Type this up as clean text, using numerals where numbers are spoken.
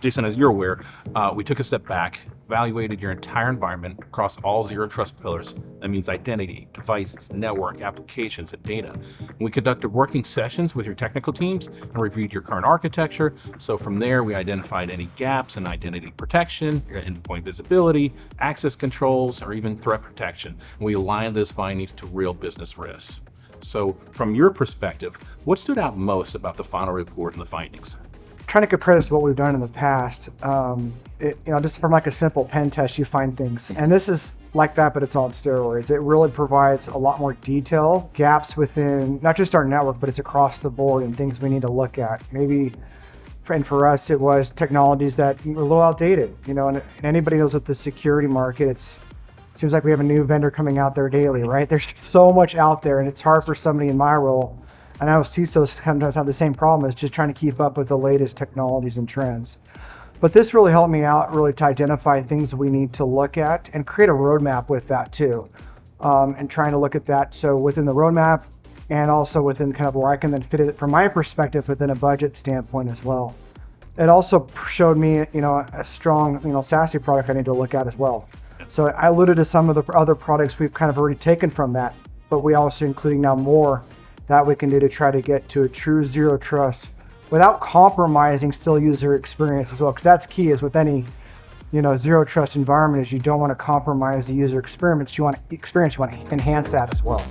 Jason, as you're aware, we took a step back, evaluated your entire environment across all zero trust pillars. That means identity, devices, network, applications, and data. And we conducted working sessions with your technical teams and reviewed your current architecture. So from there, we identified any gaps in identity protection, your endpoint visibility, access controls, or even threat protection. And we aligned those findings to real business risks. So from your perspective, what stood out most about the final report and the findings? Trying to compare this to what we've done in the past, just from like a simple pen test, you find things. And this is like that, but it's on steroids. It really provides a lot more detail, gaps within not just our network, but it's across the board and things we need to look at. Maybe, and for us, it was technologies that were a little outdated, and anybody knows with the security market, it seems like we have a new vendor coming out there daily, right? There's so much out there, and it's hard for somebody in my role. And I know CISOs sometimes have the same problem as just trying to keep up with the latest technologies and trends. But this really helped me out really to identify things we need to look at and create a roadmap with that too. And trying to look at that. So within the roadmap and also within kind of where I can then fit it from my perspective within a budget standpoint as well. It also showed me, a strong, SASE product I need to look at as well. So I alluded to some of the other products we've kind of already taken from that, but we also including now more that we can do to try to get to a true zero trust without compromising still user experience as well. Because that's key is with any, zero trust environment is you don't want to compromise the user experience. You want to enhance that as well.